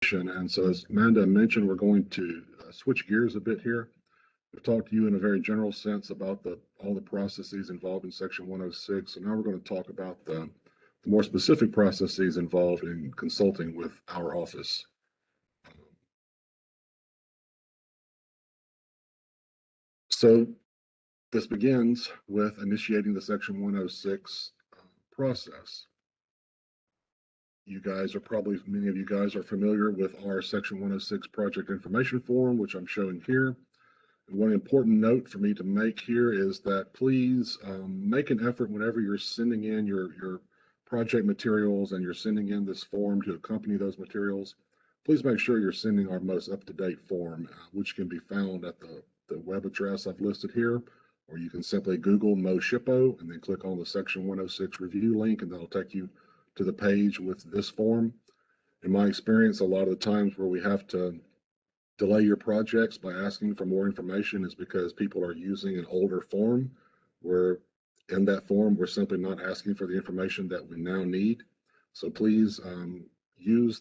And so as Amanda mentioned, we're going to switch gears a bit here. We've talked to you in a very general sense about all the processes involved in Section 106. So now we're going to talk about the more specific processes involved in consulting with our office. So this begins with initiating the Section 106 process. Many of you guys are familiar with our Section 106 project information form, which I'm showing here. And one important note for me to make here is that please make an effort whenever you're sending in your project materials and you're sending in this form to accompany those materials. Please make sure you're sending our most up-to-date form, which can be found at the web address I've listed here, or you can simply Google MoSHPO and then click on the Section 106 review link, and that'll take you to the page with this form. In my experience, a lot of the times where we have to delay your projects by asking for more information is because people are using an older form, where in that form we're simply not asking for the information that we now need. So please use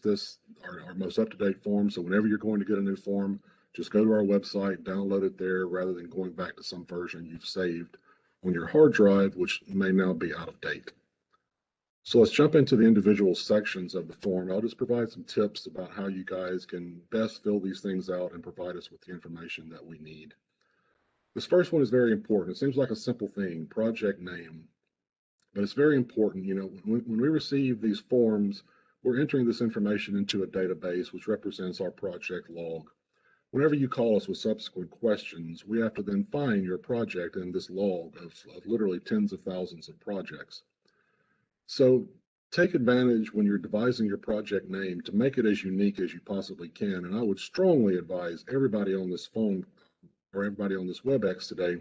our most up-to-date form. So whenever you're going to get a new form, just go to our website, download it there, rather than going back to some version you've saved on your hard drive, which may now be out of date. So let's jump into the individual sections of the form. I'll just provide some tips about how you guys can best fill these things out and provide us with the information that we need. This first one is very important. It seems like a simple thing, project name, but it's very important. You know, when we receive these forms, we're entering this information into a database, which represents our project log. Whenever you call us with subsequent questions, we have to then find your project in this log of literally tens of thousands of projects. So take advantage when you're devising your project name to make it as unique as you possibly can. And I would strongly advise everybody on this phone or everybody on this WebEx today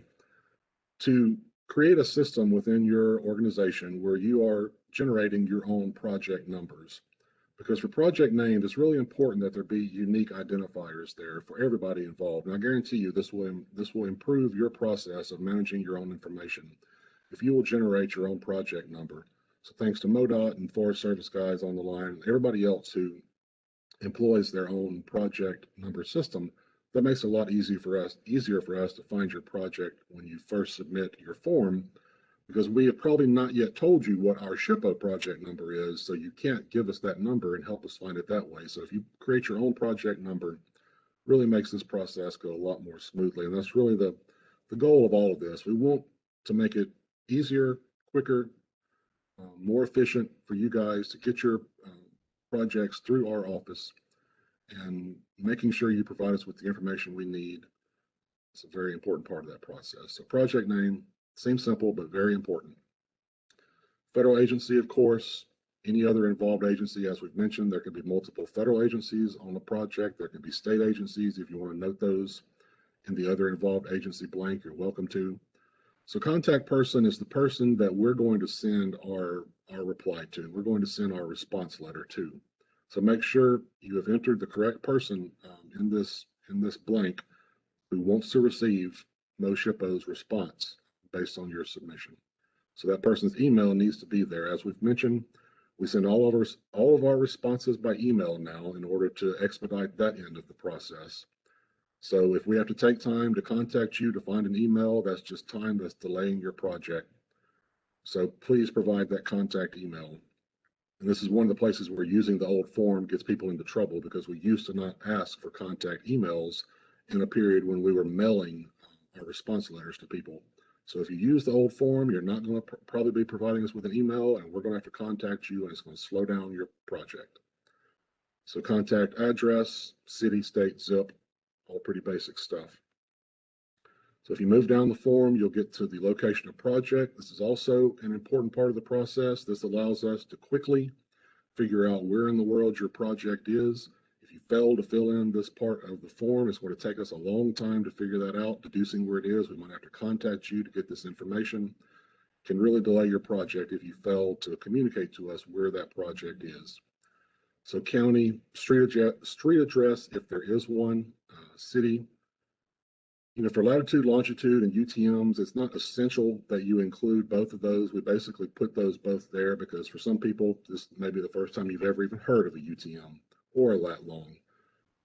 to create a system within your organization where you are generating your own project numbers. Because for project names, it's really important that there be unique identifiers there for everybody involved. And I guarantee you this will improve your process of managing your own information if you will generate your own project number. So thanks to MoDOT and Forest Service guys on the line, and everybody else who employs their own project number system, that makes it a lot easier for us to find your project when you first submit your form, because we have probably not yet told you what our SHPO project number is, so you can't give us that number and help us find it that way. So if you create your own project number, really makes this process go a lot more smoothly. And that's really the goal of all of this. We want to make it easier, quicker, more efficient for you guys to get your projects through our office, and making sure you provide us with the information we need. It's a very important part of that process. So project name, seems simple, but very important. Federal agency, of course, any other involved agency, as we've mentioned, there could be multiple federal agencies on the project. There could be state agencies. If you want to note those in the other involved agency blank, you're welcome to. So contact person is the person that we're going to send our reply to. We're going to send our response letter to. So make sure you have entered the correct person in this blank who wants to receive MoSHPO's response based on your submission. So that person's email needs to be there. As we've mentioned, we send all of our responses by email now in order to expedite that end of the process. So if we have to take time to contact you to find an email, that's just time that's delaying your project. So please provide that contact email. And this is one of the places where using the old form gets people into trouble, because we used to not ask for contact emails in a period when we were mailing our response letters to people. So if you use the old form, you're not going to probably be providing us with an email, and we're going to have to contact you, and it's going to slow down your project. So contact address, city, state, zip, all pretty basic stuff. So if you move down the form, you'll get to the location of project. This is also an important part of the process. This allows us to quickly figure out where in the world your project is. If you fail to fill in this part of the form, it's going to take us a long time to figure that out. Deducing where it is, we might have to contact you to get this information. It can really delay your project if you fail to communicate to us where that project is. So county, street address, if there is one, city. You know, for latitude, longitude, and UTMs, it's not essential that you include both of those. We basically put those both there because for some people, this may be the first time you've ever even heard of a UTM. or a lat long.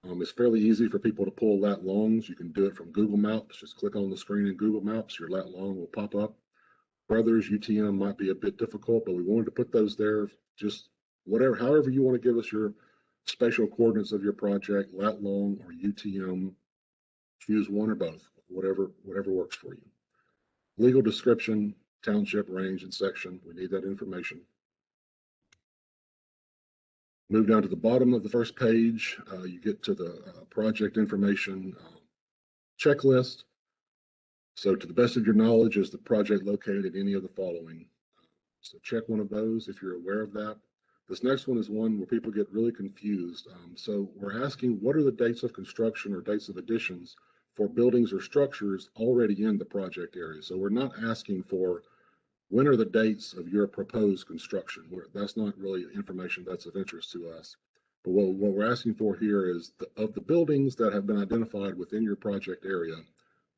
It's fairly easy for people to pull lat longs. You can do it from Google Maps. Just click on the screen in Google Maps. Your lat long will pop up. For others, UTM might be a bit difficult, but we wanted to put those there. Just whatever, however you want to give us your spatial coordinates of your project, lat long or UTM, choose one or both, whatever works for you. Legal description, township, range, and section. We need that information. Move down to the bottom of the first page. You get to the project information checklist. So to the best of your knowledge, is the project located in any of the following? So check one of those if you're aware of that. This next one is one where people get really confused. So we're asking, what are the dates of construction or dates of additions for buildings or structures already in the project area? So we're not asking for when are the dates of your proposed construction. That's not really information that's of interest to us. But what we're asking for here is of the buildings that have been identified within your project area,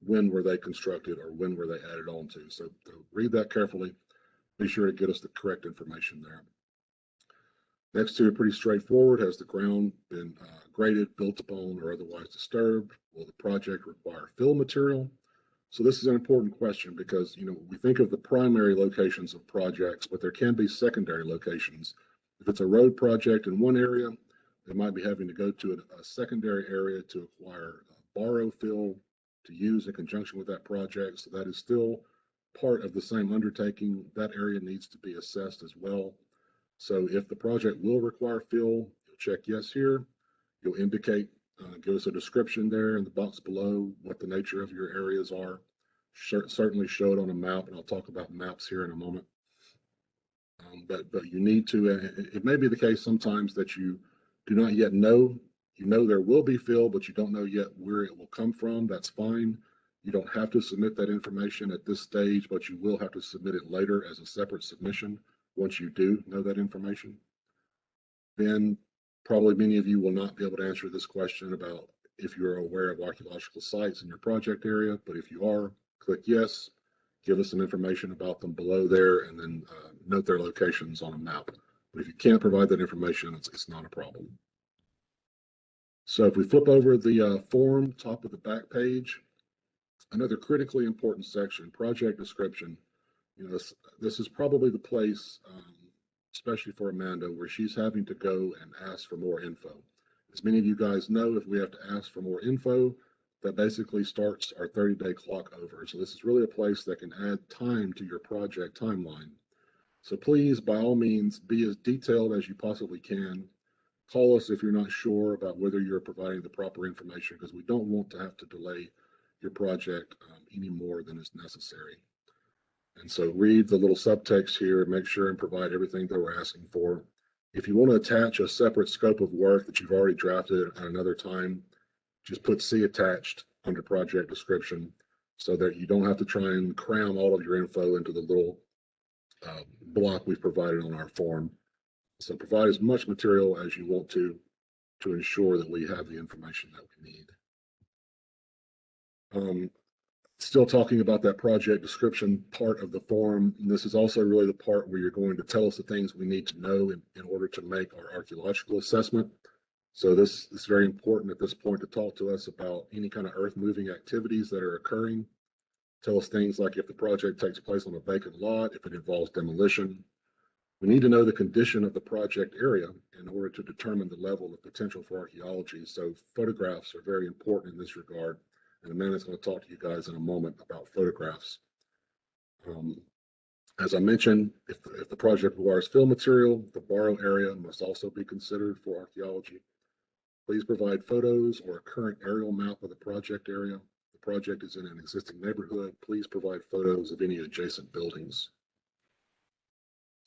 when were they constructed or when were they added on to? So read that carefully. Be sure to get us the correct information there. Next two are pretty straightforward. Has the ground been graded, built upon, or otherwise disturbed? Will the project require fill material? So this is an important question because, we think of the primary locations of projects, but there can be secondary locations. If it's a road project in one area, they might be having to go to a secondary area to acquire borrow fill to use in conjunction with that project. So that is still part of the same undertaking. That area needs to be assessed as well. So if the project will require fill, you'll check yes here. You'll indicate, give us a description there in the box below, what the nature of your areas are. Certainly show it on a map, and I'll talk about maps here in a moment. But you need to, it may be the case sometimes that you do not yet know. You know there will be fill, but you don't know yet where it will come from. That's fine. You don't have to submit that information at this stage, but you will have to submit it later as a separate submission once you do know that information. Then probably many of you will not be able to answer this question about if you're aware of archaeological sites in your project area, but if you are, click yes, give us some information about them below there, and then note their locations on a map. But if you can't provide that information, it's not a problem. So if we flip over the form, top of the back page, another critically important section, project description. This is probably the place, especially for Amanda, where she's having to go and ask for more info. As many of you guys know, if we have to ask for more info, that basically starts our 30-day clock over. So this is really a place that can add time to your project timeline. So please, by all means, be as detailed as you possibly can. Call us if you're not sure about whether you're providing the proper information, because we don't want to have to delay your project any more than is necessary. And so read the little subtext here and make sure and provide everything that we're asking for. If you want to attach a separate scope of work that you've already drafted at another time, just put C attached under project description so that you don't have to try and cram all of your info into the little block we've provided on our form. So provide as much material as you want to ensure that we have the information that we need. Still talking about that project description part of the form. And this is also really the part where you're going to tell us the things we need to know in order to make our archaeological assessment. So this is very important at this point to talk to us about any kind of earth moving activities that are occurring. Tell us things like if the project takes place on a vacant lot, if it involves demolition. We need to know the condition of the project area in order to determine the level of potential for archaeology. So photographs are very important in this regard. And Amanda's going to talk to you guys in a moment about photographs. As I mentioned, if the project requires fill material, the borrow area must also be considered for archaeology. Please provide photos or a current aerial map of the project area. The project is in an existing neighborhood. Please provide photos of any adjacent buildings.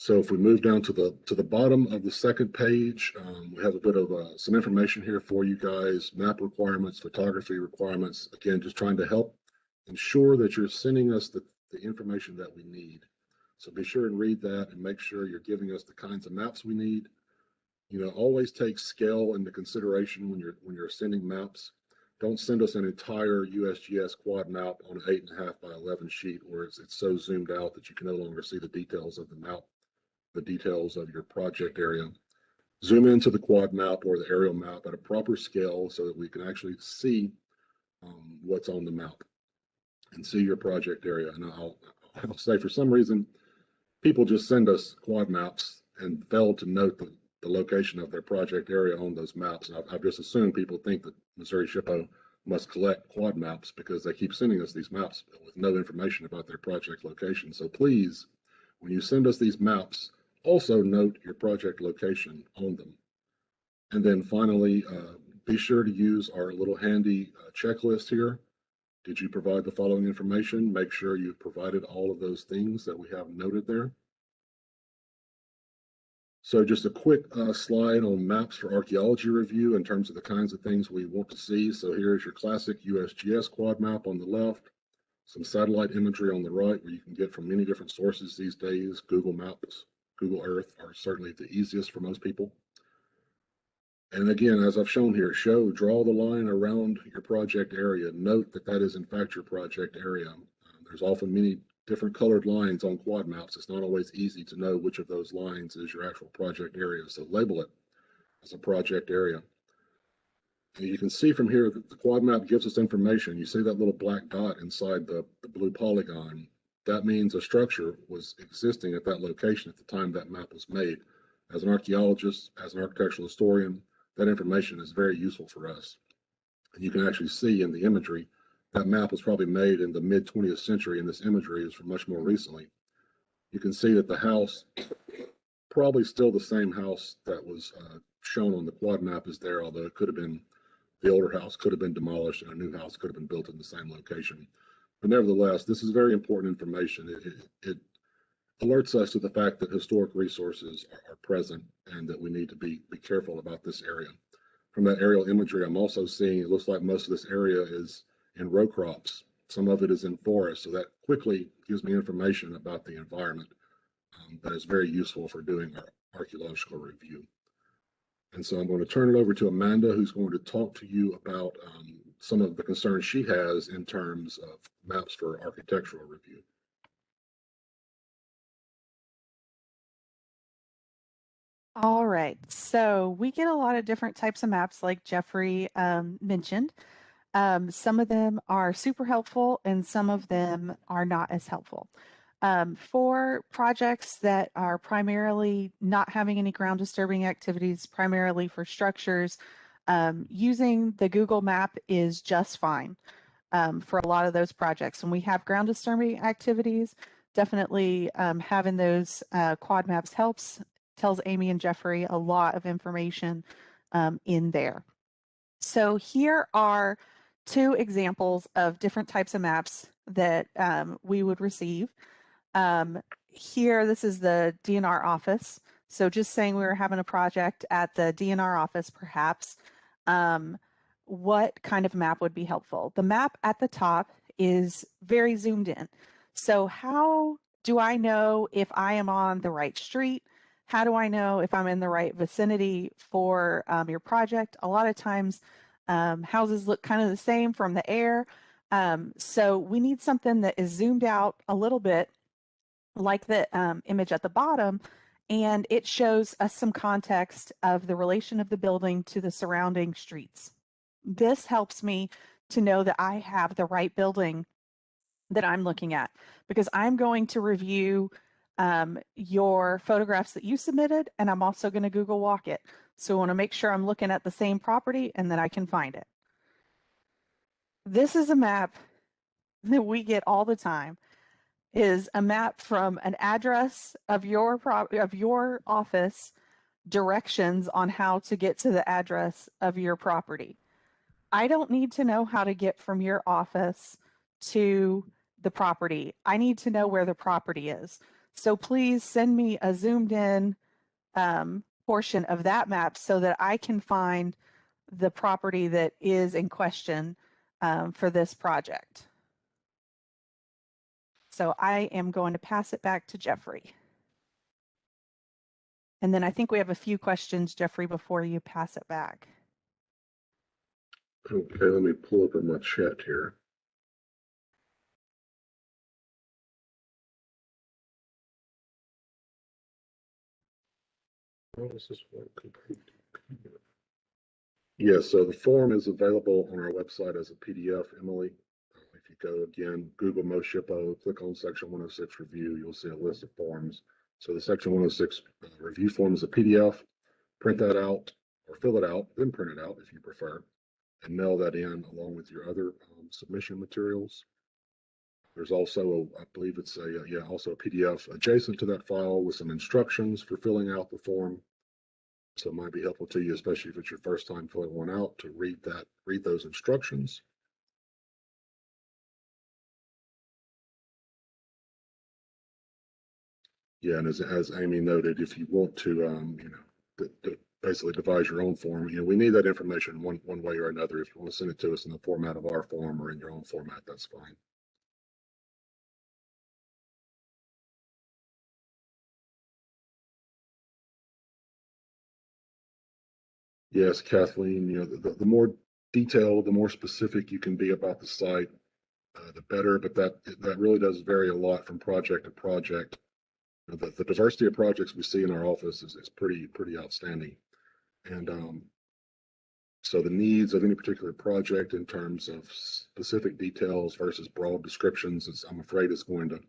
So if we move down to the bottom of the second page, we have a bit of some information here for you guys, map requirements, photography requirements. Again, just trying to help ensure that you're sending us the information that we need. So be sure and read that and make sure you're giving us the kinds of maps we need. Always take scale into consideration when you're sending maps. Don't send us an entire USGS quad map on an 8.5 by 11 sheet where it's so zoomed out that you can no longer see the details of the map, the details of your project area. zoom into the quad map or the aerial map at a proper scale so that we can actually see what's on the map and see your project area. And I'll say for some reason, people just send us quad maps and fail to note the location of their project area on those maps. And I've just assumed people think that Missouri SHPO must collect quad maps because they keep sending us these maps with no information about their project location. So please, when you send us these maps, also note your project location on them. And then finally, be sure to use our little handy checklist here. Did you provide the following information? Make sure you've provided all of those things that we have noted there. So just a quick slide on maps for archaeology review in terms of the kinds of things we want to see. So here's your classic USGS quad map on the left, some satellite imagery on the right where you can get from many different sources these days. Google Maps, Google Earth are certainly the easiest for most people. And again, as I've shown here, draw the line around your project area. Note that that is in fact your project area. There's often many different colored lines on quad maps. It's not always easy to know which of those lines is your actual project area. So label it as a project area. And you can see from here that the quad map gives us information. You see that little black dot inside the blue polygon. That means a structure was existing at that location at the time that map was made. As an archaeologist, as an architectural historian, that information is very useful for us. And you can actually see in the imagery that map was probably made in the mid 20th century, and this imagery is from much more recently. You can see that the house, probably still the same house that was shown on the quad map is there, although it could have been, the older house could have been demolished and a new house could have been built in the same location. But nevertheless, this is very important information. It alerts us to the fact that historic resources are present and that we need to be careful about this area. From that aerial imagery, I'm also seeing it looks like most of this area is in row crops. Some of it is in forest, so that quickly gives me information about the environment that is very useful for doing our archaeological review. And so I'm going to turn it over to Amanda, who's going to talk to you about some of the concerns she has in terms of maps for architectural review. All right, so we get a lot of different types of maps like Jeffrey mentioned. Some of them are super helpful and some of them are not as helpful. For projects that are primarily not having any ground disturbing activities, primarily for structures, using the Google map is just fine for a lot of those projects. When we have ground disturbing activities, definitely having those quad maps helps, tells Amy and Jeffrey a lot of information in there. So here are two examples of different types of maps that we would receive. Here, this is the DNR office. So just saying we were having a project at the DNR office, perhaps, what kind of map would be helpful? The map at the top is very zoomed in. So how do I know if I am on the right street? How do I know if I'm in the right vicinity for your project? A lot of times houses look kind of the same from the air. So we need something that is zoomed out a little bit like the image at the bottom, and it shows us some context of the relation of the building to the surrounding streets. This helps me to know that I have the right building that I'm looking at because I'm going to review your photographs that you submitted, and I'm also going to Google Walk it. So I want to make sure I'm looking at the same property and that I can find it. This is a map that we get all the time. Is a map from an address of your office, directions on how to get to the address of your property. I don't need to know how to get from your office to the property. I need to know where the property is. So please send me a zoomed in portion of that map so that I can find the property that is in question for this project. So I am going to pass it back to Jeffrey. And then I think we have a few questions, Jeffrey, before you pass it back. Okay, let me pull up in my chat here. How does this work? Yes, so the form is available on our website as a PDF, Emily. If you go again, Google Most SHPO, click on Section 106 Review, you'll see a list of forms. So the Section 106 review form is a PDF. Print that out or fill it out, then print it out if you prefer, and mail that in along with your other submission materials. There's also, I believe it's also a PDF adjacent to that file with some instructions for filling out the form. So it might be helpful to you, especially if it's your first time filling one out, to read those instructions. Yeah, and as Amy noted, if you want to, basically devise your own form, we need that information one way or another. If you want to send it to us in the format of our form or in your own format, that's fine. Yes, Kathleen, the more detailed, the more specific you can be about the site, the better, but that really does vary a lot from project to project. The diversity of projects we see in our office is pretty outstanding. And so the needs of any particular project in terms of specific details versus broad descriptions, I'm afraid is going to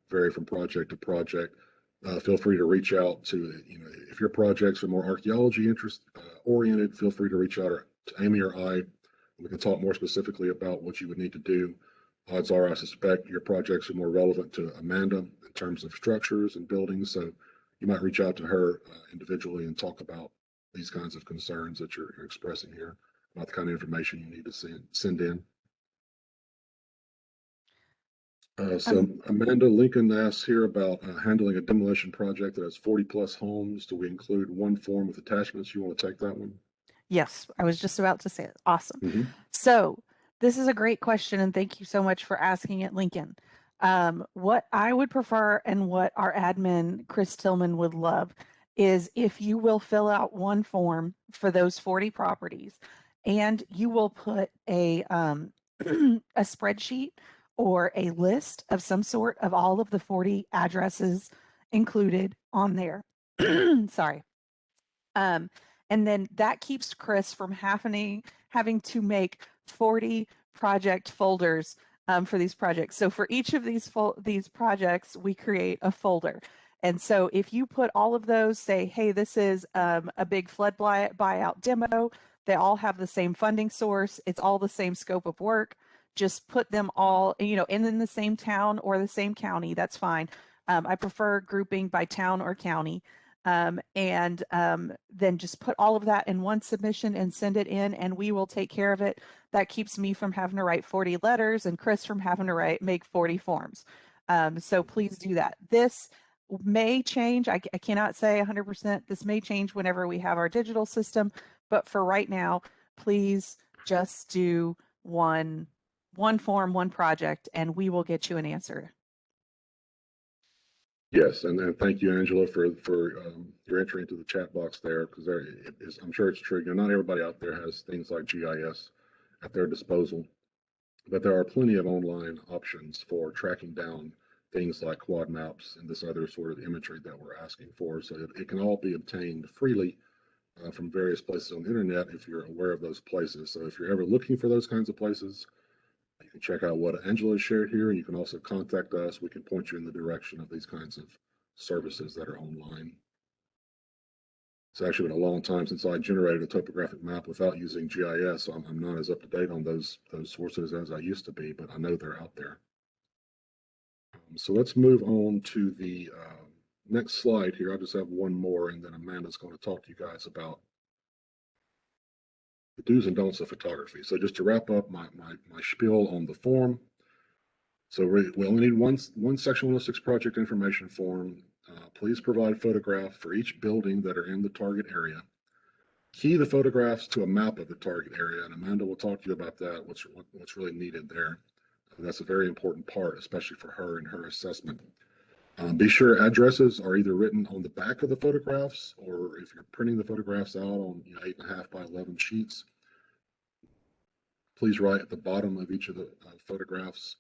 vary from project to project. Feel free to reach out to, if your projects are more archaeology interest oriented, feel free to reach out to Amy or I. We can talk more specifically about what you would need to do. Odds are, I suspect your projects are more relevant to Amanda in terms of structures and buildings. So you might reach out to her individually and talk about these kinds of concerns that you're expressing here, about the kind of information you need to send in. So Amanda Lincoln asks here about handling a demolition project that has 40 plus homes. Do we include one form with attachments? You want to take that one? Yes, I was just about to say it. Awesome. Mm-hmm. So this is a great question, and thank you so much for asking it, Lincoln. What I would prefer and what our admin, Chris Tillman, would love is if you will fill out one form for those 40 properties and you will put a a spreadsheet or a list of some sort of all of the 40 addresses included on there. Sorry. And then that keeps Chris from having to make 40 project folders for these projects. So for each of these projects, we create a folder. And so if you put all of those, say, hey, this is a big flood buyout demo, they all have the same funding source, it's all the same scope of work, just put them all, in the same town or the same county, that's fine. I prefer grouping by town or county. And then just put all of that in one submission and send it in, and we will take care of it. That keeps me from having to write 40 letters and Chris from having to make 40 forms. So please do that. This may change. I cannot say 100%. This may change whenever we have our digital system, but for right now, please just do one form, one project, and we will get you an answer. Yes, and thank you, Angela, for your entry into the chat box there, because I'm sure it's true. Not everybody out there has things like GIS at their disposal, but there are plenty of online options for tracking down things like quad maps and this other sort of imagery that we're asking for. So it can all be obtained freely from various places on the internet if you're aware of those places. So if you're ever looking for those kinds of places, you can check out what Angela shared here, and you can also contact us. We can point you in the direction of these kinds of services that are online. It's actually been a long time since I generated a topographic map without using GIS, so I'm not as up to date on those sources as I used to be, but I know they're out there. So let's move on to the next slide here. I just have one more, and then Amanda's going to talk to you guys about the do's and don'ts of photography. So just to wrap up my spiel on the form. So we only need one Section 106 project information form. Please provide photographs for each building that are in the target area. Key the photographs to a map of the target area, and Amanda will talk to you about that, what's really needed there. And that's a very important part, especially for her and her assessment. Be sure addresses are either written on the back of the photographs, or if you're printing the photographs out on 8.5 by 11 sheets, please write at the bottom of each of the photographs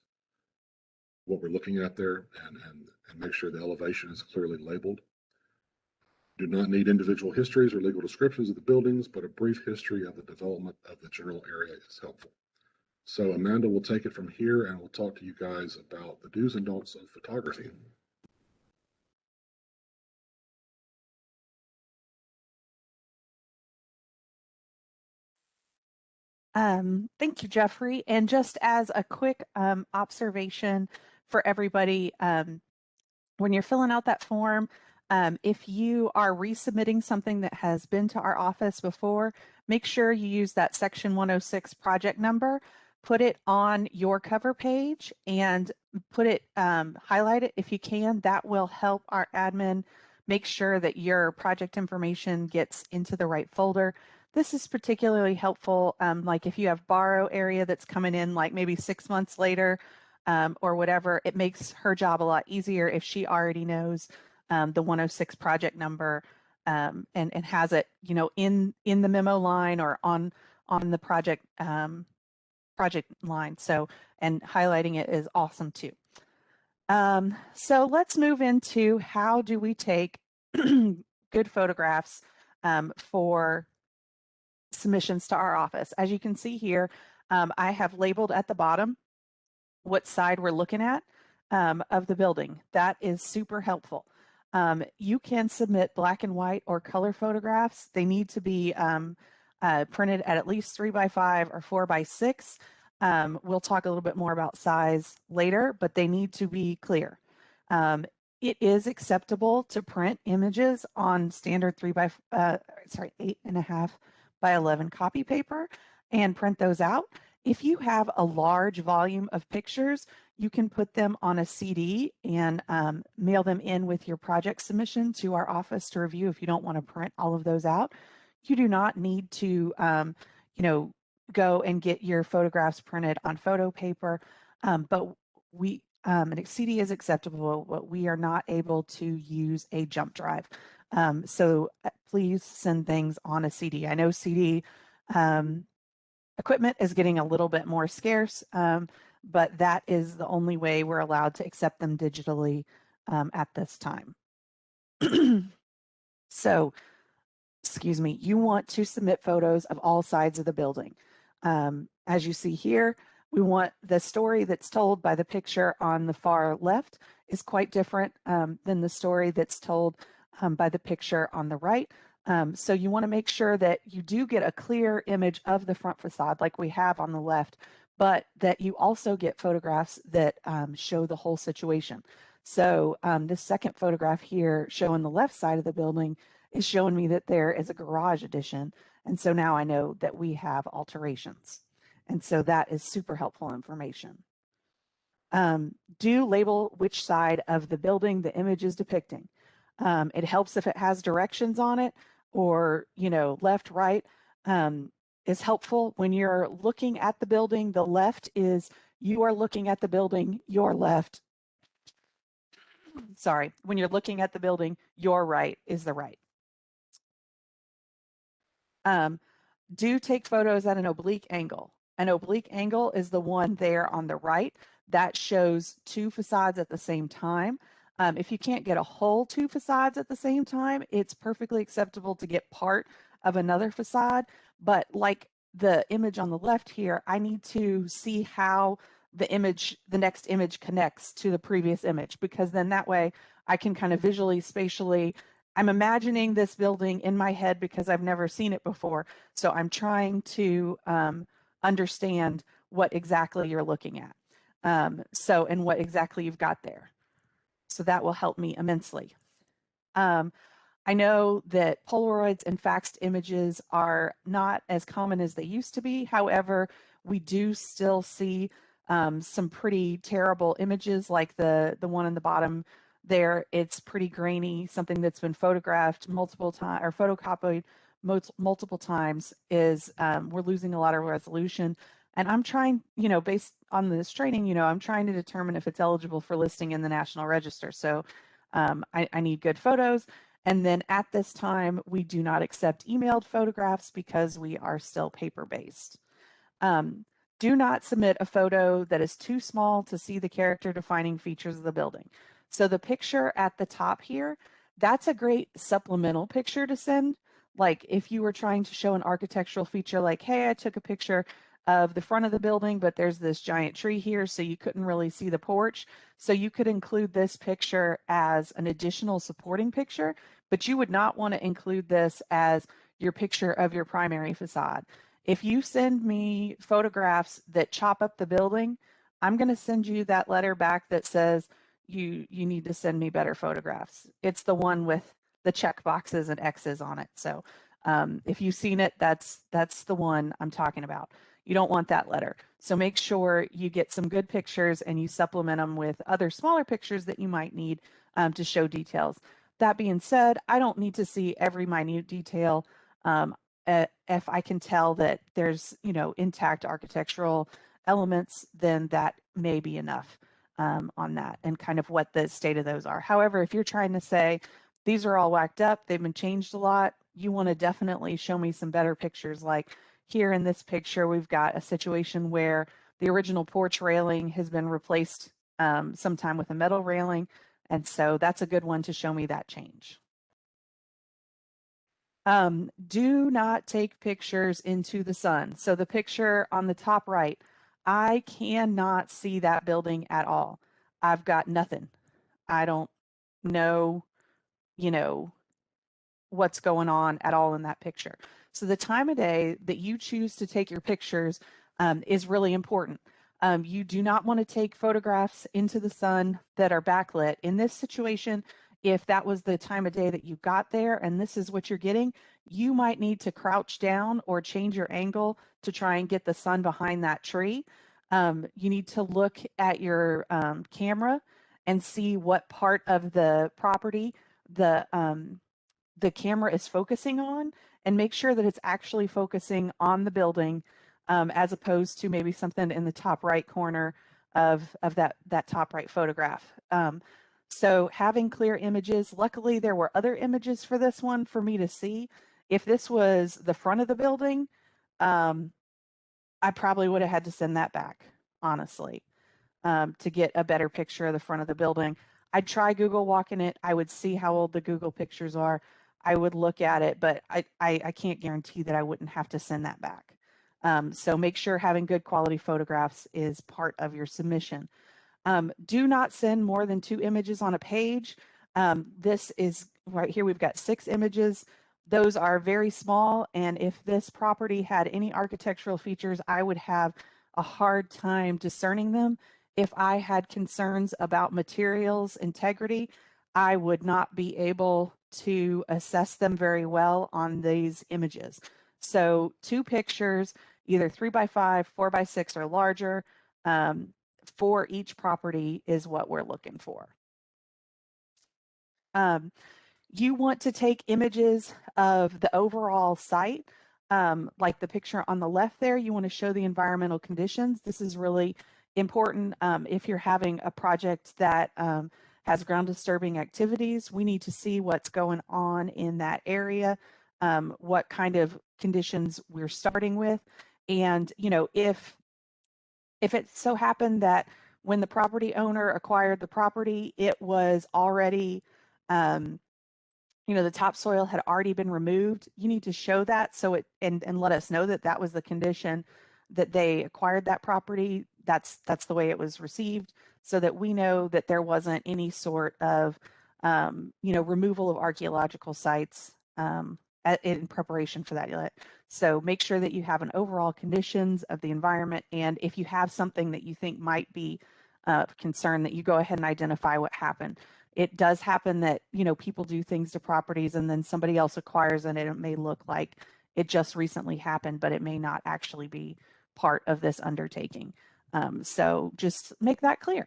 what we're looking at there, and make sure the elevation is clearly labeled. Do not need individual histories or legal descriptions of the buildings, but a brief history of the development of the general area is helpful. So Amanda will take it from here and we'll talk to you guys about the do's and don'ts of photography. Thank you, Jeffrey. And just as a quick observation for everybody, when you're filling out that form, if you are resubmitting something that has been to our office before, make sure you use that Section 106 project number, put it on your cover page, and put it, highlight it if you can. That will help our admin make sure that your project information gets into the right folder. This is particularly helpful, like if you have borrow area that's coming in like maybe 6 months later, or whatever, it makes her job a lot easier if she already knows the 106 project number, and has it, you know, in the memo line or on the project line. So, and highlighting it is awesome too. So let's move into how do we take good photographs for submissions to our office. As you can see here, I have labeled at the bottom what side we're looking at of the building. That is super helpful. You can submit black and white or color photographs. They need to be printed at least 3x5 or 4x6. We'll talk a little bit more about size later, but they need to be clear. It is acceptable to print images on standard 8.5 by 11 copy paper and print those out. If you have a large volume of pictures, you can put them on a CD and mail them in with your project submission to our office to review if you don't want to print all of those out. You do not need to, you know, go and get your photographs printed on photo paper, but we, an CD is acceptable, but we are not able to use a jump drive. So please send things on a CD. I know CD equipment is getting a little bit more scarce, but that is the only way we're allowed to accept them digitally at this time. So, excuse me, you want to submit photos of all sides of the building. As you see here, we want the story that's told by the picture on the far left is quite different than the story that's told by the picture on the right. So you want to make sure that you do get a clear image of the front facade like we have on the left, but that you also get photographs that show the whole situation. So this second photograph here showing the left side of the building is showing me that there is a garage addition. And so now I know that we have alterations. And so that is super helpful information. Do label which side of the building the image is depicting. It helps if it has directions on it, or, you know, left, right, is helpful. When you're looking at the building, the left is you are looking at the building, your left. Sorry, when you're looking at the building, your right is the right. Do take photos at an oblique angle. An oblique angle is the one there on the right that shows two facades at the same time. If you can't get a whole two facades at the same time, it's perfectly acceptable to get part of another facade. But like the image on the left here, I need to see how the next image connects to the previous image, because then that way I can kind of visually, spatially, I'm imagining this building in my head because I've never seen it before. So I'm trying to understand what exactly you're looking at. And what exactly you've got there. So that will help me immensely. I know that Polaroids and faxed images are not as common as they used to be. However, we do still see some pretty terrible images like the one on the bottom there. It's pretty grainy, something that's been photographed multiple times or photocopied multiple times is we're losing a lot of resolution. And I'm trying, you know, based on this training, you know, I'm trying to determine if it's eligible for listing in the National Register. So I need good photos. And then at this time, we do not accept emailed photographs because we are still paper-based. Do not submit a photo that is too small to see the character defining features of the building. So the picture at the top here, That's a great supplemental picture to send. Like if you were trying to show an architectural feature, like, hey, I took a picture of the front of the building, but there's this giant tree here, so you couldn't really see the porch. So you could include this picture as an additional supporting picture, but you would not want to include this as your picture of your primary facade. If you send me photographs that chop up the building, I'm going to send you that letter back that says, you need to send me better photographs. It's the one with the check boxes and X's on it. So if you've seen it, that's the one I'm talking about. You don't want that letter. So make sure you get some good pictures and you supplement them with other smaller pictures that you might need to show details. That being said, I don't need to see every minute detail. If I can tell that there's, intact architectural elements, then that may be enough on that and kind of what the state of those are. However, if you're trying to say these are all whacked up, they've been changed a lot, you want to definitely show me some better pictures. Like here in this picture, we've got a situation where the original porch railing has been replaced sometime with a metal railing. And so that's a good one to show me that change. Do not take pictures into the sun. So the picture on the top right, I cannot see that building at all. I've got nothing. I don't know, you know, what's going on at all in that picture. So the time of day that you choose to take your pictures is really important. You do not want to take photographs into the sun that are backlit. In this situation, if that was the time of day that you got there and this is what you're getting, you might need to crouch down or change your angle to try and get the sun behind that tree. You need to look at your camera and see what part of the property the camera is focusing on, and make sure that it's actually focusing on the building as opposed to maybe something in the top right corner of that top right photograph. So having clear images, luckily there were other images for this one for me to see. If this was the front of the building, I probably would have had to send that back, honestly, to get a better picture of the front of the building. I'd try Google walking it. I would see how old the Google pictures are. I would look at it, but I can't guarantee that I wouldn't have to send that back. So make sure having good quality photographs is part of your submission. Do not send more than 2 images on a page. This is right here. We've got 6 images. Those are very small. And if this property had any architectural features, I would have a hard time discerning them. If I had concerns about materials integrity, I would not be able to assess them very well on these images. So 2 pictures, either 3x5, 4x6 or larger, for each property is what we're looking for. You want to take images of the overall site, like the picture on the left there. You want to show the environmental conditions. This is really important if you're having a project that has ground disturbing activities. We need to see what's going on in that area, what kind of conditions we're starting with. And, if it so happened that when the property owner acquired the property, it was already, the topsoil had already been removed, you need to show that so it and let us know that that was the condition that they acquired that property. That's the way it was received, so that we know that there wasn't any sort of, removal of archaeological sites in preparation for that. So make sure that you have an overall conditions of the environment, and if you have something that you think might be of concern, that you go ahead and identify what happened. It does happen that, people do things to properties and then somebody else acquires it, and it may look like it just recently happened, but it may not actually be part of this undertaking. So just make that clear.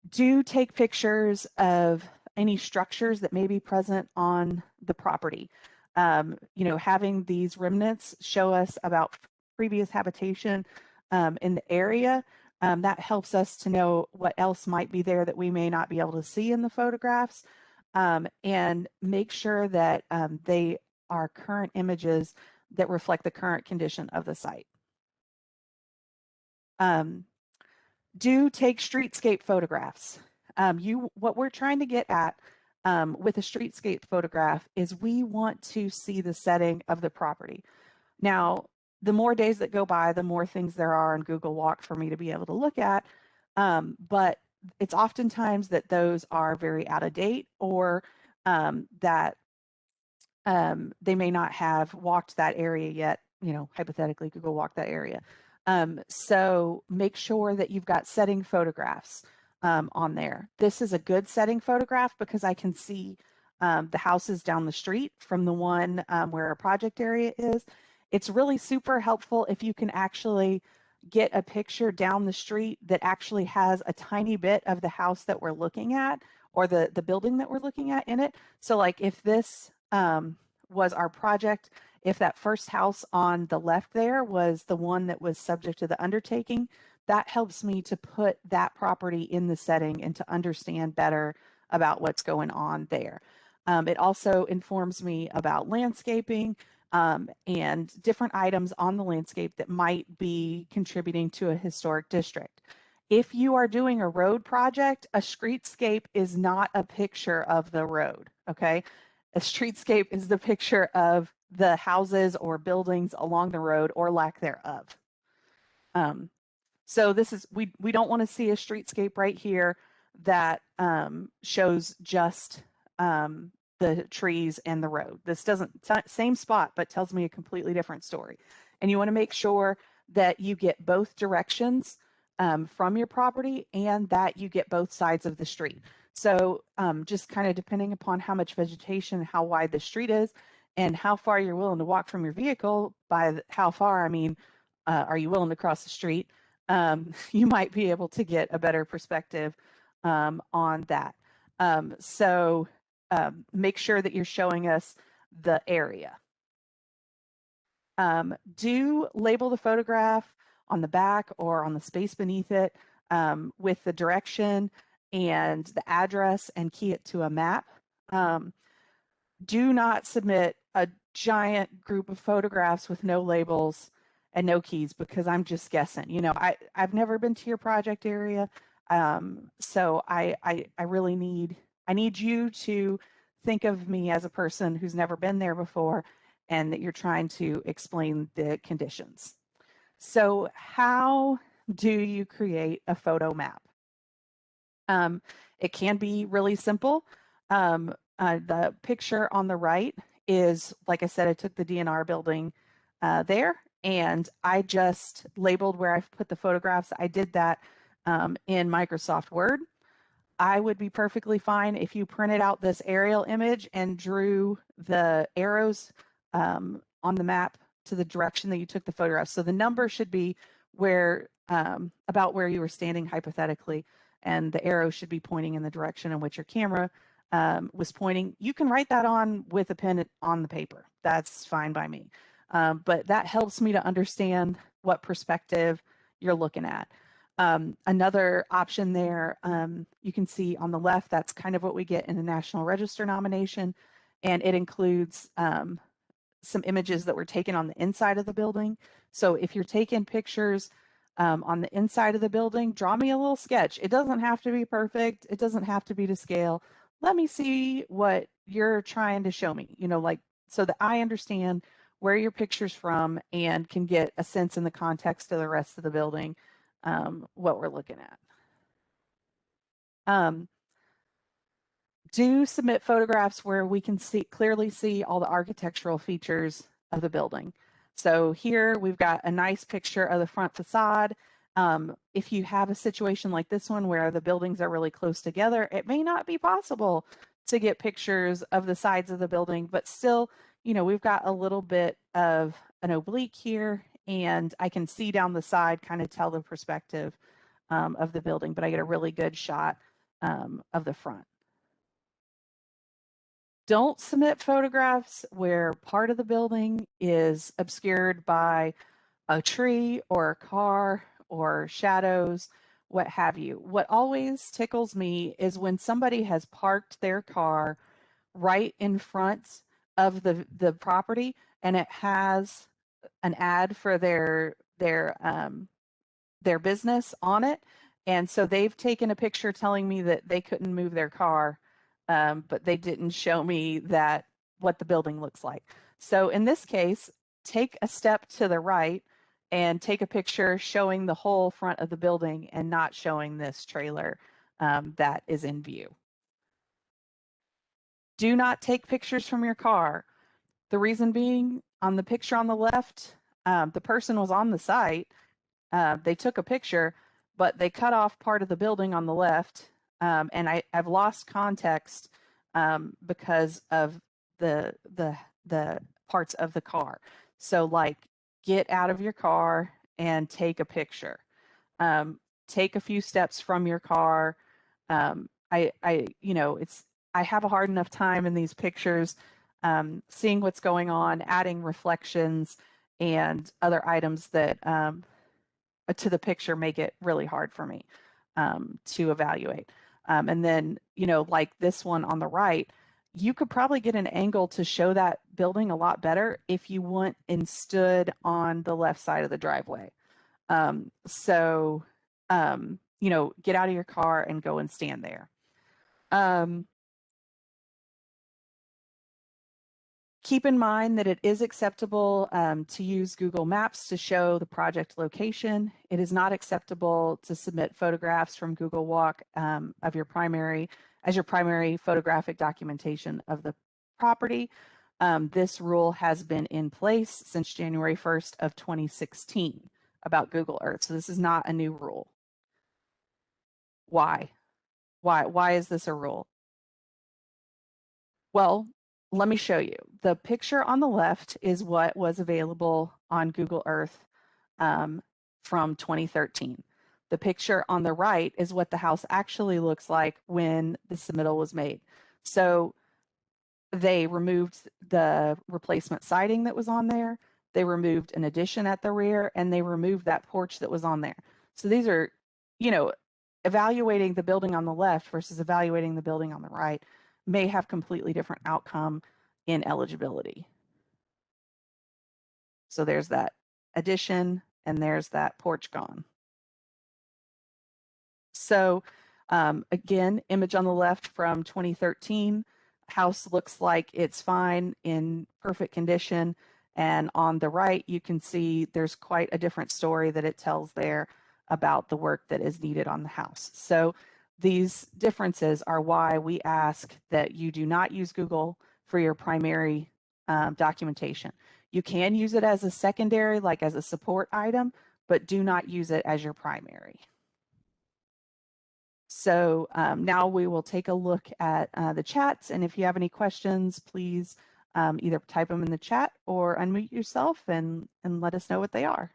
Do take pictures of any structures that may be present on the property. Having these remnants show us about previous habitation in the area. That helps us to know what else might be there that we may not be able to see in the photographs, and make sure that they are current images that reflect the current condition of the site. Do take streetscape photographs. What we're trying to get at with a streetscape photograph is we want to see the setting of the property. Now, the more days that go by, the more things there are on Google Walk for me to be able to look at. But it's oftentimes that those are very out of date, or that they may not have walked that area yet, hypothetically Google walk that area. So make sure that you've got setting photographs on there. This is a good setting photograph because I can see the houses down the street from the one where our project area is. It's really super helpful if you can actually get a picture down the street that actually has a tiny bit of the house that we're looking at, or the building that we're looking at in it. So like if this was our project, if that first house on the left there was the one that was subject to the undertaking, that helps me to put that property in the setting and to understand better about what's going on there. It also informs me about landscaping and different items on the landscape that might be contributing to a historic district. If you are doing a road project, a streetscape is not a picture of the road, okay? A streetscape is the picture of the houses or buildings along the road or lack thereof. So this is, we don't want to see a streetscape right here that shows just the trees and the road. This doesn't, same spot, but tells me a completely different story. And you want to make sure that you get both directions from your property and that you get both sides of the street. So just kind of depending upon how much vegetation, how wide the street is, and how far you're willing to walk from your vehicle. By how far, I mean, are you willing to cross the street? You might be able to get a better perspective on that. So make sure that you're showing us the area. Do label the photograph on the back or on the space beneath it with the direction and the address, and key it to a map. Do not submit a giant group of photographs with no labels and no keys, because I'm just guessing. I've never been to your project area, so I really need you to think of me as a person who's never been there before, and that you're trying to explain the conditions. So how do you create a photo map? It can be really simple. The picture on the right is, like I said, I took the DNR building there, and I just labeled where I've put the photographs. I did that in Microsoft Word. I would be perfectly fine if you printed out this aerial image and drew the arrows on the map to the direction that you took the photograph. So the number should be where about where you were standing hypothetically, and the arrow should be pointing in the direction in which your camera was pointing. You can write that on with a pen on the paper. That's fine by me. But that helps me to understand what perspective you're looking at. Another option there, you can see on the left, that's kind of what we get in a National Register nomination, and it includes some images that were taken on the inside of the building. So if you're taking pictures on the inside of the building, draw me a little sketch. It doesn't have to be perfect. It doesn't have to be to scale. Let me see what you're trying to show me, so that I understand where your picture's from and can get a sense in the context of the rest of the building, what we're looking at. Do submit photographs where we can clearly see all the architectural features of the building. So here we've got a nice picture of the front facade. If you have a situation like this one where the buildings are really close together, it may not be possible to get pictures of the sides of the building, but still, we've got a little bit of an oblique here, and I can see down the side, kind of tell the perspective of the building, but I get a really good shot of the front. Don't submit photographs where part of the building is obscured by a tree or a car or shadows, what have you. What always tickles me is when somebody has parked their car right in front of the property, and it has an ad for their business on it. And so they've taken a picture telling me that they couldn't move their car but they didn't show me that what the building looks like. So in this case, take a step to the right and take a picture showing the whole front of the building and not showing this trailer that is in view. Do not take pictures from your car. The reason being, on the picture on the left, the person was on the site. They took a picture, but they cut off part of the building on the left, and I've lost context because of the parts of the car. So, like, get out of your car and take a picture. Take a few steps from your car. I have a hard enough time in these pictures seeing what's going on, adding reflections and other items that to the picture make it really hard for me to evaluate. And then, like this one on the right, you could probably get an angle to show that building a lot better if you went and stood on the left side of the driveway. So, get out of your car and go and stand there. Keep in mind that it is acceptable to use Google Maps to show the project location. It is not acceptable to submit photographs from Google Walk of your primary photographic documentation of the property. This rule has been in place since January 1st of 2016 about Google Earth. So this is not a new rule. Why? Why is this a rule? Well, let me show you. The picture on the left is what was available on Google Earth from 2013. The picture on the right is what the house actually looks like when the submittal was made. So they removed the replacement siding that was on there. They removed an addition at the rear, and they removed that porch that was on there. So these are, evaluating the building on the left versus evaluating the building on the right may have completely different outcome in eligibility. So there's that addition and there's that porch gone. So again, image on the left from 2013, house looks like it's fine, in perfect condition. And on the right, you can see there's quite a different story that it tells there about the work that is needed on the house. So these differences are why we ask that you do not use Google for your primary documentation. You can use it as a secondary, like as a support item, but do not use it as your primary. So now we will take a look at the chats, and if you have any questions, please either type them in the chat or unmute yourself and let us know what they are.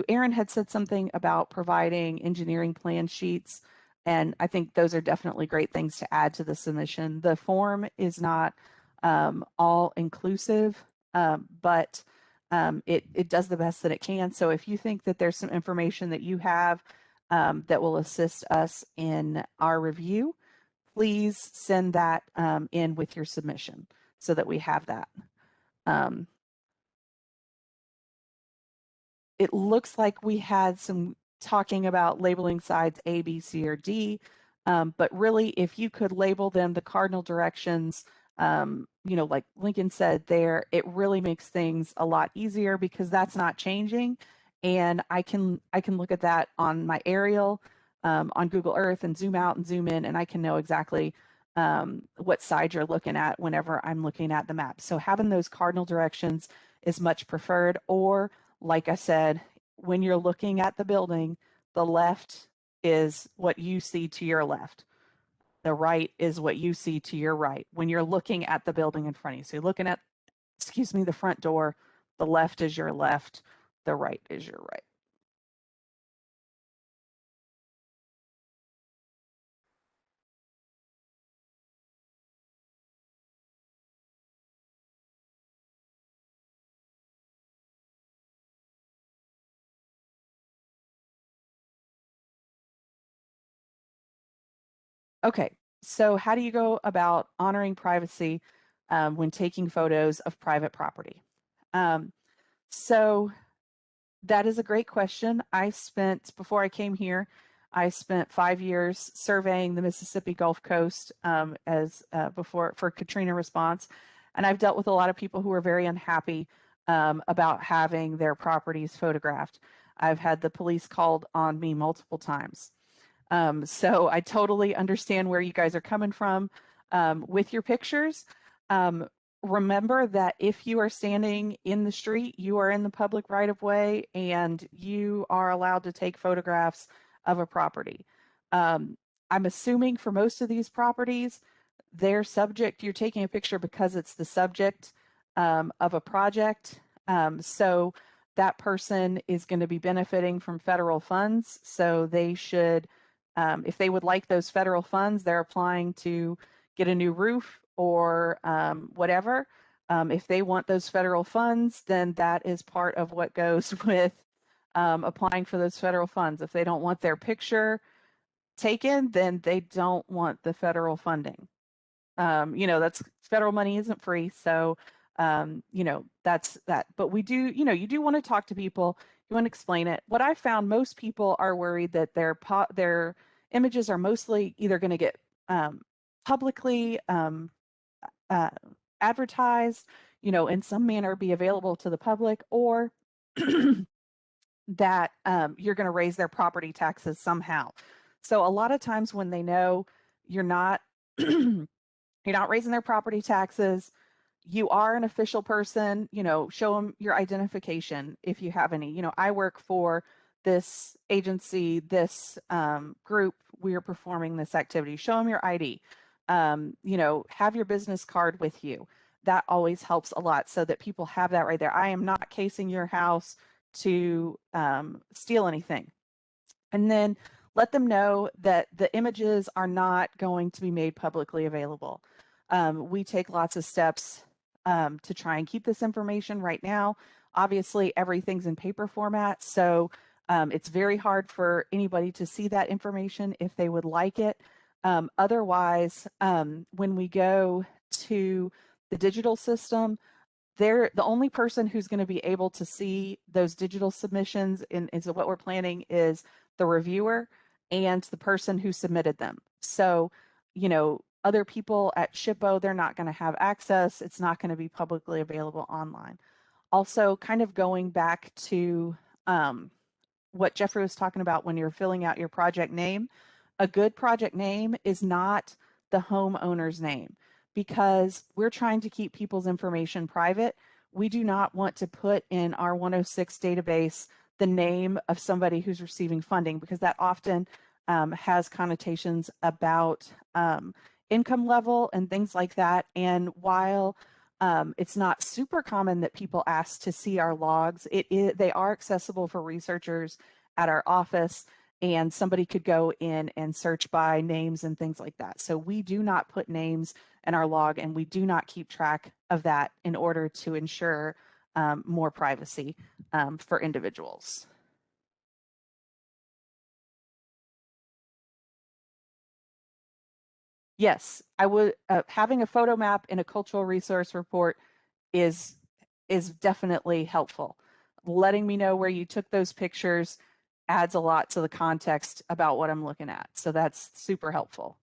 Aaron had said something about providing engineering plan sheets, and I think those are definitely great things to add to the submission. The form is not all inclusive, but it does the best that it can. So if you think that there's some information that you have that will assist us in our review, please send that in with your submission so that we have that. It looks like we had some talking about labeling sides A, B, C, or D, but really, if you could label them the cardinal directions, like Lincoln said there, it really makes things a lot easier because that's not changing. And I can look at that on my aerial on Google Earth and zoom out and zoom in, and I can know exactly what side you're looking at whenever I'm looking at the map. So having those cardinal directions is much preferred. Or like I said, when you're looking at the building, the left is what you see to your left. The right is what you see to your right when you're looking at the building in front of you. So you're looking at, the front door, the left is your left, the right is your right. Okay, So how do you go about honoring privacy when taking photos of private property? Um, so that is a great question. Before I came here, I spent 5 years surveying the Mississippi Gulf Coast before for Katrina response. And I've dealt with a lot of people who are very unhappy about having their properties photographed. I've had the police called on me multiple times. So I totally understand where you guys are coming from with your pictures. Um, Remember that if you are standing in the street, you are in the public right of way and you are allowed to take photographs of a property. Um, I'm assuming for most of these properties, you're taking a picture because it's the subject of a project. So that person is going to be benefiting from federal funds. So they should if they would like those federal funds, they're applying to get a new roof or whatever. If they want those federal funds, then that is part of what goes with applying for those federal funds. If they don't want their picture taken, then they don't want the federal funding. That's federal money isn't free. So, that's that. But we do, you do want to talk to people. You want to explain it. What I found, most people are worried that their images are mostly either going to get publicly uh, advertised, in some manner be available to the public, or that you're going to raise their property taxes somehow. So a lot of times when they know you're not you're not raising their property taxes, you are an official person, show them your identification if you have any. I work for this agency, this group, we are performing this activity. Show them your ID. Have your business card with you. That always helps a lot so that people have that right there. I am not casing your house to steal anything. And then let them know that the images are not going to be made publicly available. We take lots of steps to try and keep this information right now. Obviously, everything's in paper format, so it's very hard for anybody to see that information if they would like it. Otherwise, when we go to the digital system, the only person who's going to be able to see those digital submissions and so what we're planning is the reviewer and the person who submitted them. So, other people at SHPO, they're not going to have access. It's not going to be publicly available online. Also, kind of going back to what Jeffrey was talking about when you're filling out your project name, a good project name is not the homeowner's name because we're trying to keep people's information private. We do not want to put in our 106 database the name of somebody who's receiving funding because that often has connotations about income level and things like that. And while it's not super common that people ask to see our logs, they are accessible for researchers at our office, and somebody could go in and search by names and things like that. So we do not put names in our log, and we do not keep track of that in order to ensure more privacy for individuals. Yes, I would. Having a photo map in a cultural resource report is definitely helpful. Letting me know where you took those pictures adds a lot to the context about what I'm looking at. So that's super helpful.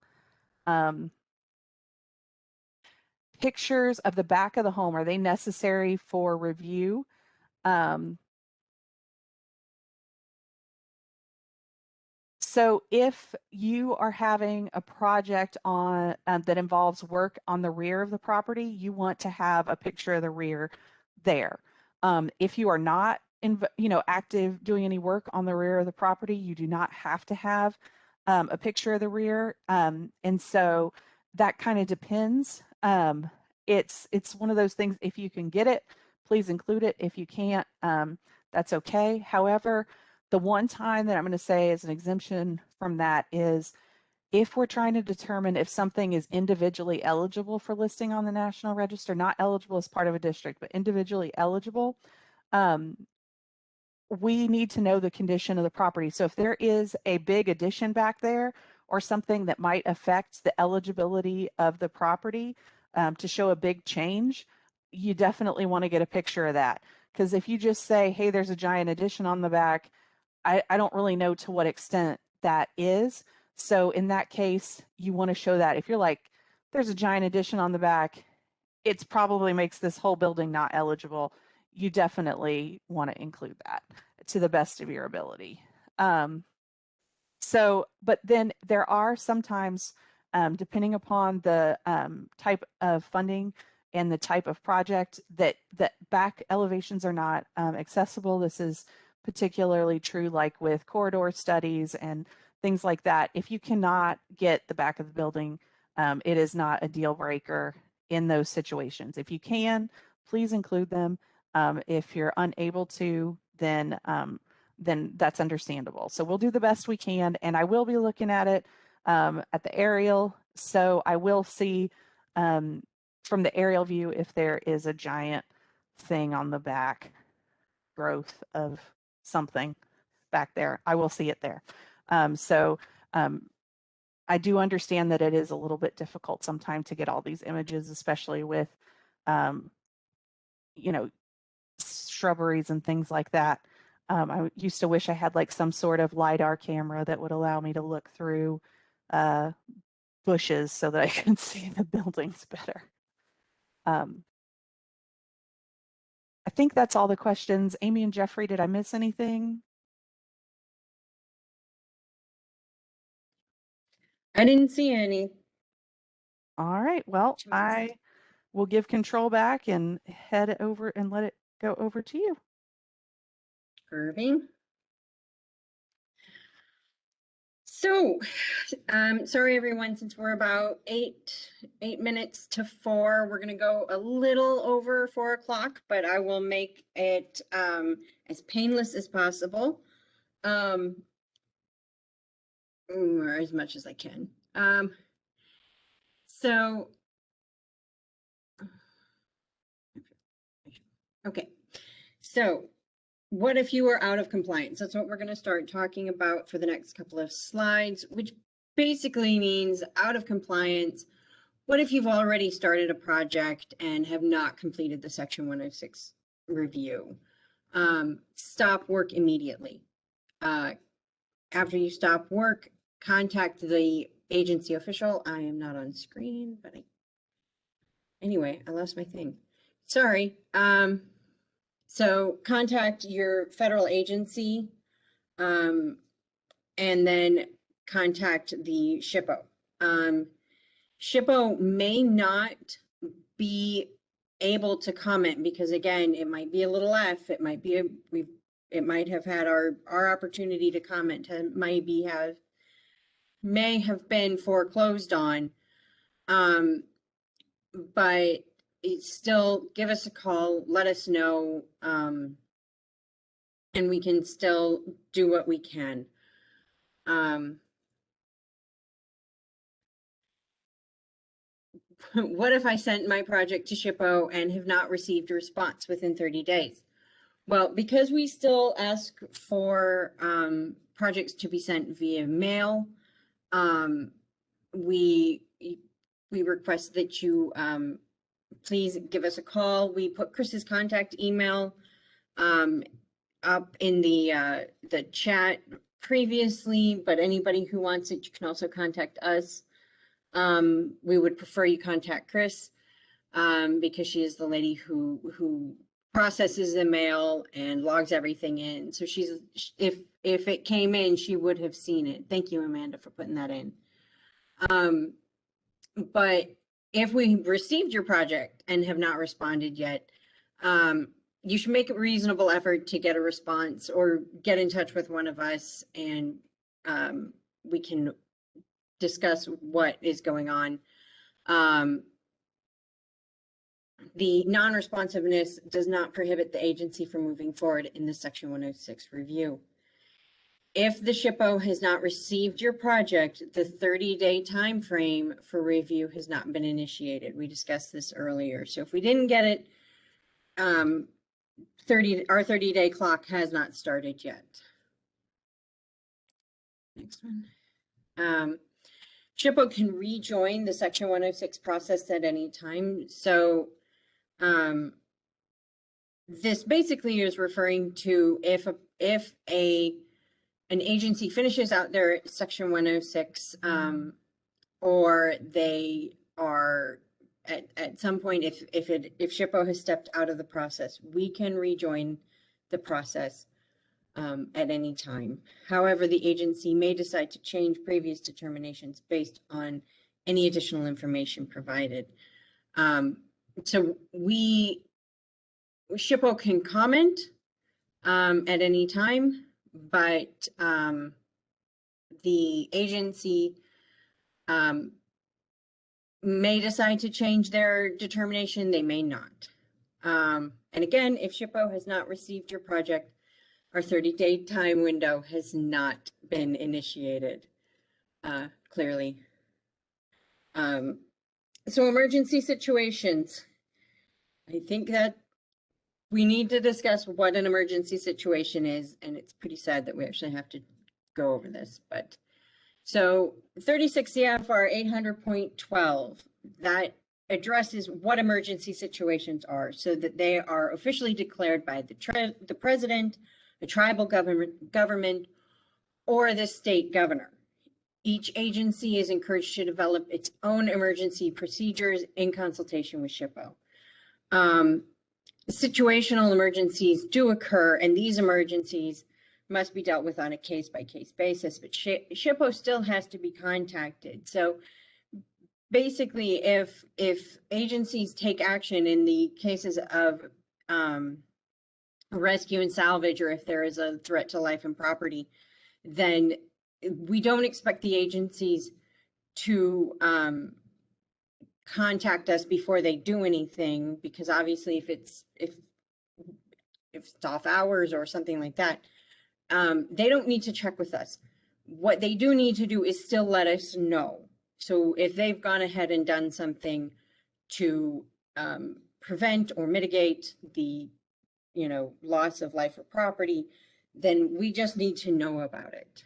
Pictures of the back of the home, are they necessary for review? So if you are having a project on that involves work on the rear of the property, you want to have a picture of the rear there. If you are not active doing any work on the rear of the property, you do not have to have a picture of the rear. And so that kind of depends. It's one of those things, if you can get it, please include it. If you can't, that's okay. However, the one time that I'm going to say as an exemption from that is if we're trying to determine if something is individually eligible for listing on the National Register, not eligible as part of a district, but individually eligible, we need to know the condition of the property. So if there is a big addition back there, or something that might affect the eligibility of the property to show a big change, you definitely want to get a picture of that. Because if you just say, hey, there's a giant addition on the back, I don't really know to what extent that is. So in that case, you want to show that. If you're like, there's a giant addition on the back, it probably makes this whole building not eligible. You definitely want to include that to the best of your ability. But then there are sometimes, depending upon the type of funding and the type of project, that back elevations are not accessible. This is particularly true like with corridor studies and things like that. If you cannot get the back of the building, it is not a deal breaker in those situations. If you can, please include them. If you're unable to, then that's understandable. So we'll do the best we can, and I will be looking at it at the aerial. So I will see from the aerial view if there is a giant thing on the back, growth of something back there. I will see it there. I do understand that it is a little bit difficult sometimes to get all these images, especially with, shrubberies and things like that. I used to wish I had like some sort of LiDAR camera that would allow me to look through bushes so that I can see the buildings better. I think that's all the questions. Amy and Jeffrey, did I miss anything? I didn't see any. All right. Well, I will give control back and head over and let it go over to you. Irving. So, sorry everyone, since we're about eight minutes to 4, we're gonna go a little over 4 o'clock, but I will make it as painless as possible, or as much as I can. Okay, so what if you were out of compliance? That's what we're going to start talking about for the next couple of slides, which basically means out of compliance. What if you've already started a project and have not completed the Section 106 review? Stop work immediately. After you stop work, contact the agency official. I am not on screen, but anyway, I lost my thing. Sorry. So contact your federal agency, and then contact the SHPO. SHPO may not be able to comment because again, it might be a little F, it might be it might have had our opportunity to comment may have been foreclosed on. But still give us a call, let us know, and we can still do what we can. What if I sent my project to SHPO and have not received a response within 30 days? Well, because we still ask for projects to be sent via mail, we request that you please give us a call. We put Chris's contact email up in the chat previously, but anybody who wants it, you can also contact us. We would prefer you contact Chris because she is the lady who processes the mail and logs everything in. So if it came in, she would have seen it. Thank you, Amanda, for putting that in. But if we received your project and have not responded yet, you should make a reasonable effort to get a response or get in touch with one of us, and we can discuss what is going on. The non-responsiveness does not prohibit the agency from moving forward in the Section 106 review. If the SHPO has not received your project, the 30-day time frame for review has not been initiated. We discussed this earlier. So if we didn't get it, our 30-day clock has not started yet. Next one. SHPO can rejoin the Section 106 process at any time. So this basically is referring to if an agency finishes out their Section 106, or they are at some point, if SHPO has stepped out of the process, we can rejoin the process at any time. However, the agency may decide to change previous determinations based on any additional information provided. So SHPO can comment at any time, but the agency may decide to change their determination. They may not. And again, if SHPO has not received your project, our 30-day time window has not been initiated, clearly. So emergency situations. I think that we need to discuss what an emergency situation is, and it's pretty sad that we actually have to go over this, but so 36 CFR 800.12, that addresses what emergency situations are so that they are officially declared by the president, the tribal government, or the state governor. Each agency is encouraged to develop its own emergency procedures in consultation with SHPO. Situational emergencies do occur, and these emergencies must be dealt with on a case-by-case basis, but SHPO still has to be contacted. So basically, if agencies take action in the cases of rescue and salvage, or if there is a threat to life and property, then we don't expect the agencies to contact us before they do anything, because obviously if it's off hours or something like that, they don't need to check with us. What they do need to do is still let us know. So if they've gone ahead and done something to prevent or mitigate the loss of life or property, then we just need to know about it.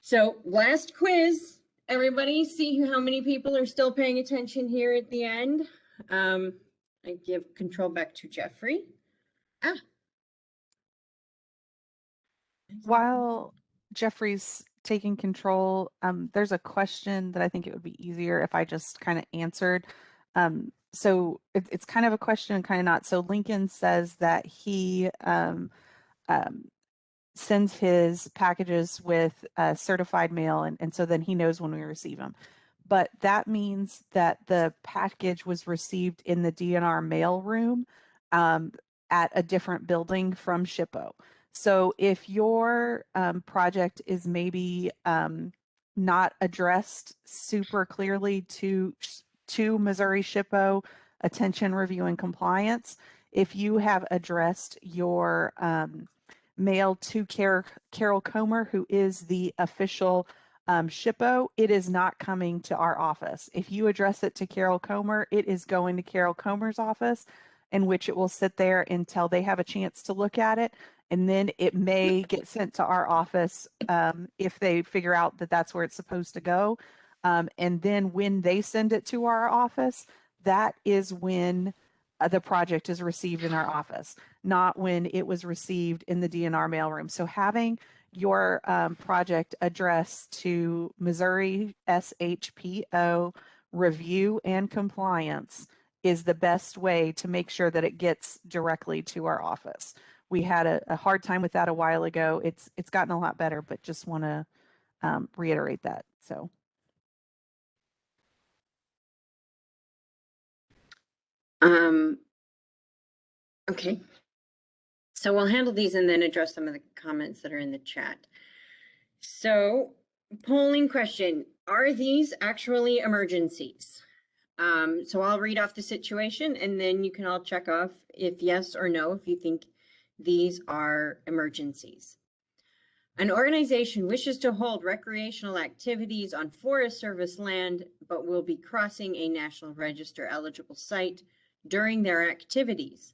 So last quiz. Everybody, see how many people are still paying attention here at the end. I give control back to Jeffrey. While Jeffrey's taking control, there's a question that I think it would be easier if I just kind of answered. So it's kind of a question and kind of not. So Lincoln says that he sends his packages with certified mail, and so then he knows when we receive them. But that means that the package was received in the DNR mail room at a different building from SHPO. So if your project is maybe not addressed super clearly to Missouri SHPO, attention, review, and compliance, if you have addressed your mail to Carol Comer, who is the official SHPO, it is not coming to our office. If you address it to Carol Comer, it is going to Carol Comer's office, in which it will sit there until they have a chance to look at it. And then it may get sent to our office if they figure out that that's where it's supposed to go. And then when they send it to our office, that is when the project is received in our office, not when it was received in the DNR mailroom. So having your project addressed to Missouri SHPO review and compliance is the best way to make sure that it gets directly to our office. We had a hard time with that a while ago. It's gotten a lot better, but just want to reiterate that. So. Okay. So we'll handle these and then address some of the comments that are in the chat. So polling question, are these actually emergencies? So I'll read off the situation and then you can all check off if yes or no, if you think these are emergencies. An organization wishes to hold recreational activities on Forest Service land, but will be crossing a National Register eligible site during their activities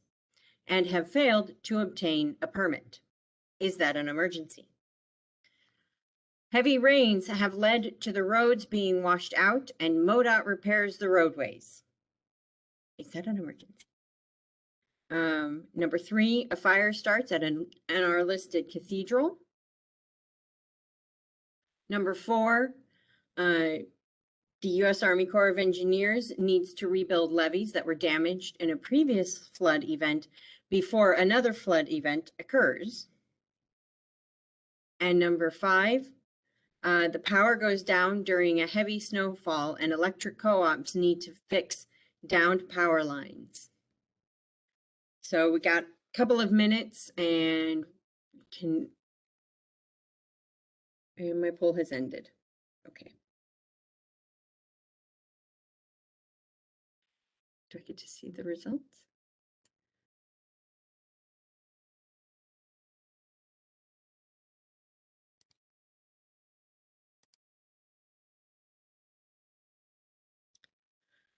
and have failed to obtain a permit. Is that an emergency? Heavy rains have led to the roads being washed out and MoDOT repairs the roadways. Is that an emergency? Number 3, a fire starts at an NR listed cathedral. Number 4, the U.S. Army Corps of Engineers needs to rebuild levees that were damaged in a previous flood event before another flood event occurs. And number 5, the power goes down during a heavy snowfall and electric co-ops need to fix downed power lines. So we got a couple of minutes and my poll has ended. Okay. Do I get to see the results?